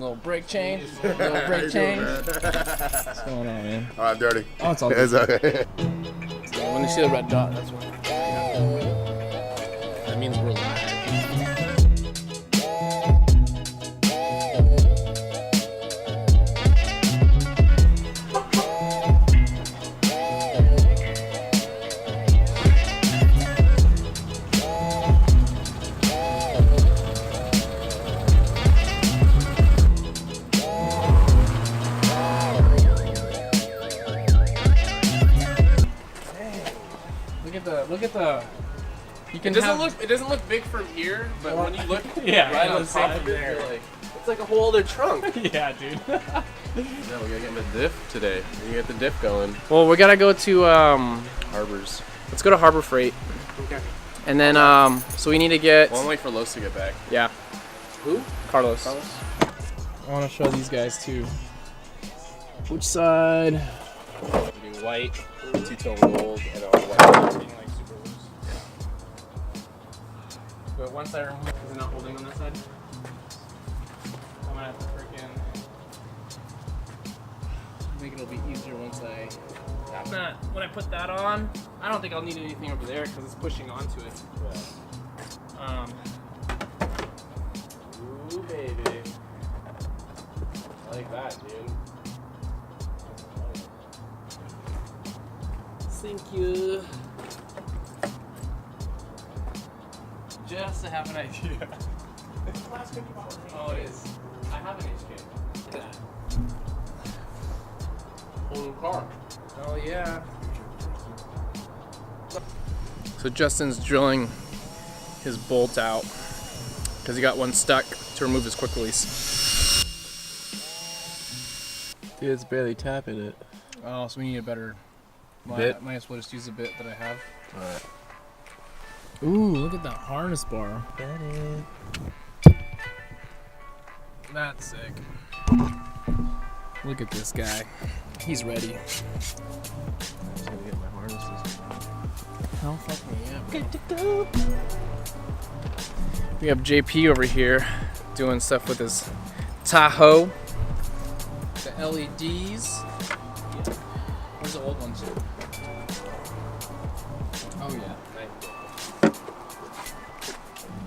Little brake chain. Little brake chain. What's going on, man? Oh, I'm dirty. Oh, it's all It's good. okay. When you see the red dot, that's what. That means we're live. Look at the. You can It doesn't look big from here, but when you look yeah, right on top of it, there. like, it's like a whole other trunk. Yeah, dude. No, we gotta get the diff today. We get the diff going. Well, we gotta go to Harbors. let's go to Harbor Freight, Okay. and then so we need to get. Well, I'm waiting for Los to get back. Yeah. Who? Carlos. I want to show these guys too. Which side? We're doing white, two-tone gold, and all white. But once I remove, is it not holding on that side? I'm gonna have to freaking make it a little bit easier once when I put that on. I don't think I'll need anything over there because it's pushing onto it. Yeah. Ooh, baby. I like that, dude. Thank you. Just to have an idea. Oh, it is. I have an HK. Look at that. Whole new car. Oh, yeah. So Justin's drilling his bolt out because he got one stuck to remove his quick release. Dude, it's barely tapping it. Oh, so we need a better bit. Might as well just use the bit that I have. Alright. Ooh, look at that harness bar. That's sick. Look at this guy. He's ready. I'm just gonna get my harnesses. Hell fuck me, yeah. Good to go. We have JP over here doing stuff with his Tahoe. The LEDs. Yeah. Where's the old ones? Oh yeah.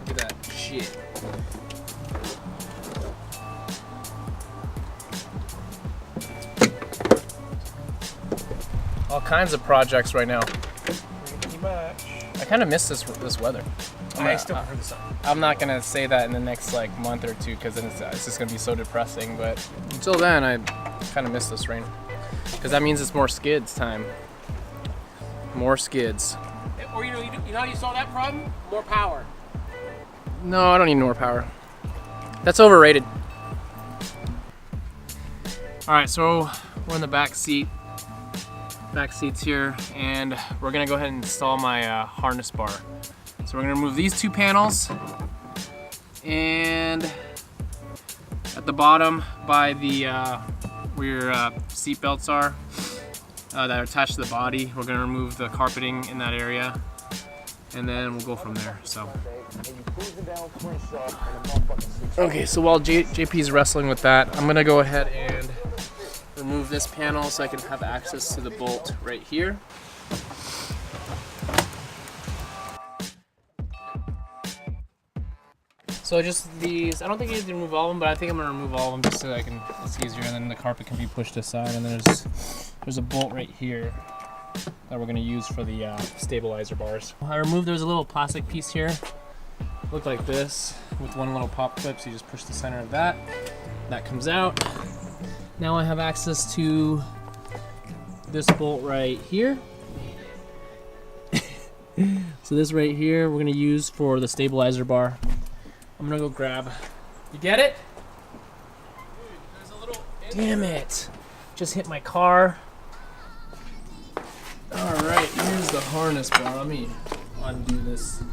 Look at that shit. All kinds of projects right now. Pretty much. I kind of miss this weather. I still prefer the sun. I'm not gonna say that in the next like month or two because then it's just gonna be so depressing. But until then, I kind of miss this rain because that means it's more skids time. More skids. Or you know how you solve that problem? More power. No, I don't need more power. That's overrated. All right, so we're in the back seat. Back seats here, and we're gonna go ahead and install my harness bar. So we're gonna remove these two panels, and at the bottom by the where your seat belts are that are attached to the body, we're gonna remove the carpeting in that area, and then we'll go from there. So. Okay, so while JP's wrestling with that, I'm gonna go ahead and remove this panel so I can have access to the bolt right here. So just these, I don't think you need to remove all of them, but I think I'm gonna remove all of them just so I can, it's easier, and then the carpet can be pushed aside, and there's a bolt right here that we're gonna use for the stabilizer bars. I removed, there's a little plastic piece here, looked like this, with one little pop clip, so you just push the center of that, that comes out. Now I have access to this bolt right here. So this right here we're gonna use for the stabilizer bar. I'm gonna go grab. You get it? There's a little. Damn it! Just hit my car. All right, here's the harness bar. Let me undo this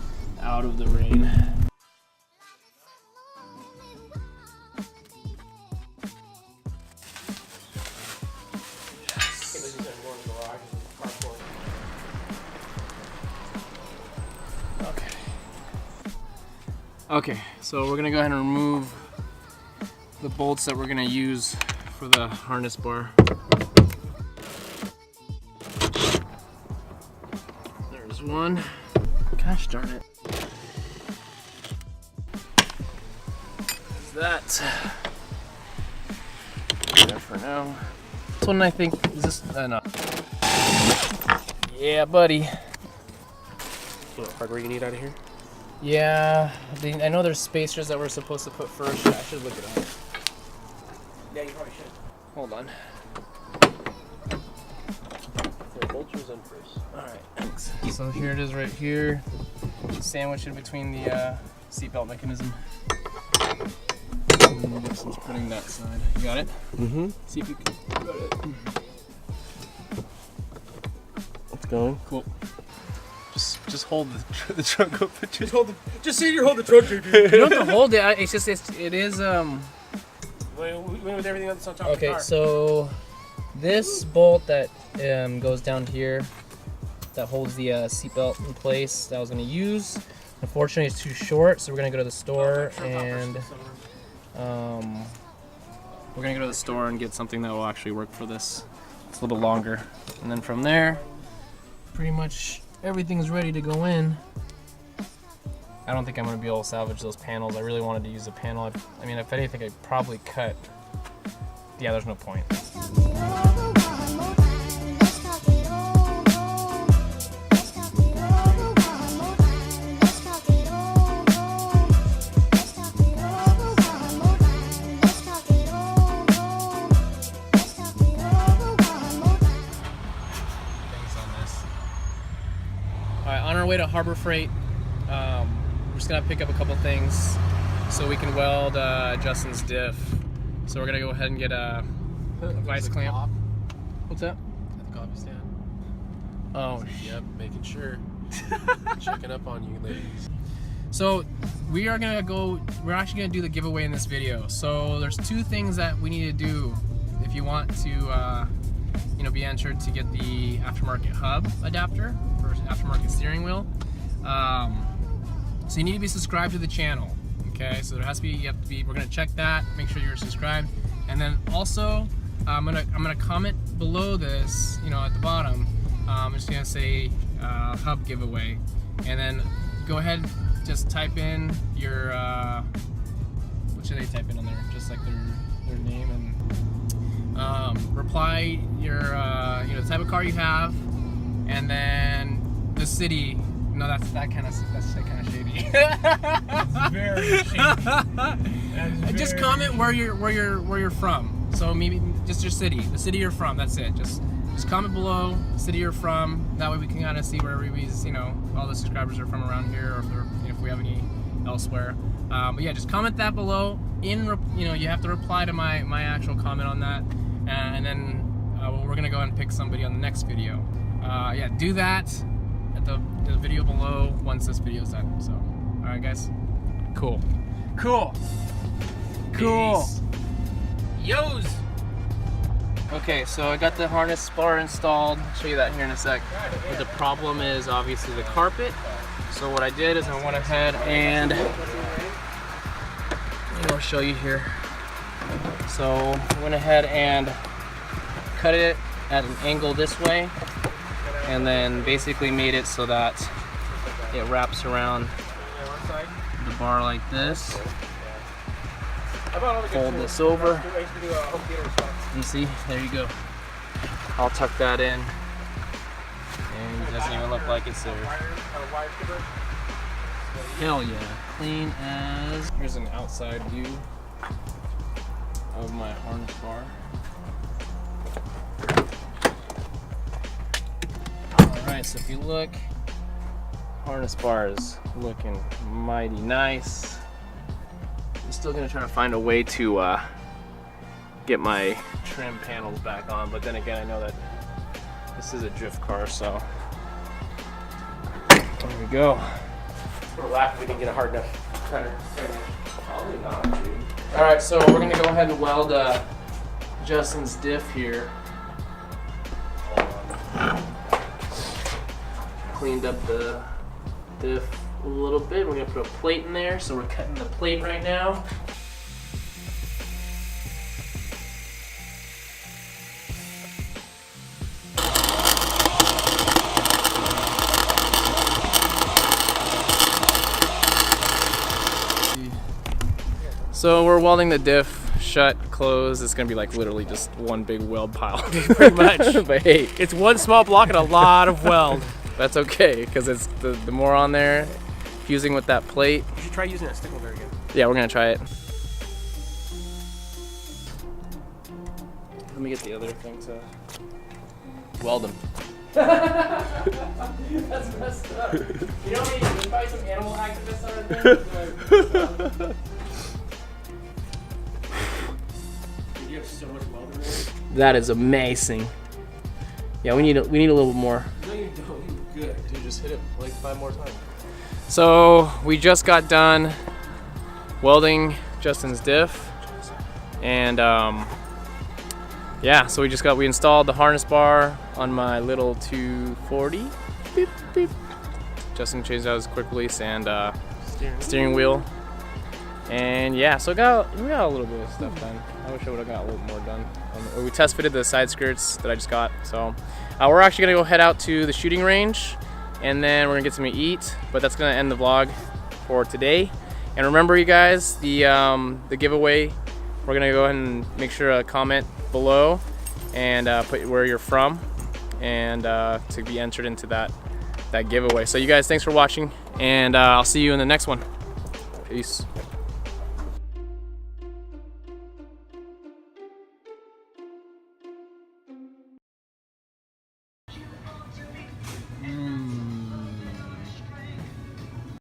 out of the rain. Okay, so we're gonna go ahead and remove the bolts that we're gonna use for the harness bar. There's one. Gosh darn it. There's that. There for now. This one I think is this no. Yeah, buddy. You know what hardware you need out of here? Yeah, I know there's spacers that we're supposed to put first. I should look it up. Yeah, you probably should. Hold on. So bolts in first. Alright, thanks. So here it is right here. Sandwiched in between the seatbelt mechanism. And Justin's putting that side. You got it? Mm-hmm. See if you can. Got it. It's going. Cool. Just hold the trunk up. Just say you hold the trunk, dude. You don't have to hold it. It's just it is With everything that's on top of the Okay, car. so this bolt that goes down here that holds the seatbelt in place that I was going to use, unfortunately it's too short, so we're going to go to the store and we're going to go to the store and get something that will actually work for this. It's a little bit longer. And then from there, pretty much everything's ready to go in. I don't think I'm going to be able to salvage those panels. I really wanted to use a panel. I mean, if anything, I'd probably cut. Yeah, there's no point. Alright, on our way to Harbor Freight, we're just gonna pick up a couple things so we can weld Justin's diff. So we're gonna go ahead and get a vice clamp. Cop What's that? at the coffee stand. Oh, Yep, making sure. Checking up on you, ladies. So we are gonna go. We're actually gonna do the giveaway in this video. So there's two things that we need to do if you want to, be entered to get the aftermarket hub adapter for aftermarket steering wheel. So you need to be subscribed to the channel. Okay, so there has to be. You have to be. We're gonna check that. Make sure you're subscribed, and then also I'm gonna comment below this. At the bottom, I'm just gonna say hub giveaway, and then go ahead. Just type in your, what should they type in on there? Just like their name and reply your, the type of car you have, and then the city. No, that's kind of shady. That's very shady. Just comment where you're from. So maybe just your city, the city you're from. That's it. Just comment below the city you're from. That way we can kind of see where everybody's, all the subscribers are from around here, or if we have any elsewhere. But yeah, just comment that below. You have to reply to my actual comment on that, and then we're gonna go ahead and pick somebody on the next video. Yeah, do that at the video below once this video's done. So, all right, guys. Cool. Peace. Yo's. Okay, so I got the harness bar installed. I'll show you that here in a sec. But the problem is obviously the carpet. So what I did is I went ahead and I'll show you here. So I went ahead and cut it at an angle this way, and then basically made it so that it wraps around the bar like this. Fold this over. You see, there you go. I'll tuck that in, and it doesn't even look like it's there. Hell yeah, clean as. Here's an outside view of my harness bar. Alright, so if you look, harness bar is looking mighty nice. I'm still gonna try to find a way to get my trim panels back on, but then again, I know that this is a drift car, so there we go. We're laughing we didn't get a hard enough cutter. Probably not, dude. All right, so we're gonna go ahead and weld Justin's diff here. Cleaned up the diff a little bit. We're gonna put a plate in there, so we're cutting the plate right now. So we're welding the diff shut, close. It's gonna be like literally just one big weld pile. Pretty much. But hey, It's one small block and a lot of weld. that's okay, because it's the more on there, fusing with that plate. You should try using that stick welder again. Yeah, we're gonna try it. Let me get the other thing to weld them. That's messed up. You know what? There's probably some animal activists on our You have so much weld in there. That is amazing. Yeah, we need a little bit more. No, you don't. You're good. Dude, just hit it like 5 more times. So we just got done welding Justin's diff, and yeah, so we installed the harness bar on my little 240. Beep, beep. Justin changed out his quick release and steering wheel. And yeah, so we got a little bit of stuff done. I wish I would have got a little more done. We test fitted the side skirts that I just got. So we're actually gonna go head out to the shooting range, and then we're gonna get something to eat. But that's gonna end the vlog for today. And remember, you guys, the giveaway. We're gonna go ahead and make sure to comment below and put where you're from, and to be entered into that giveaway. So you guys, thanks for watching, and I'll see you in the next one. Peace.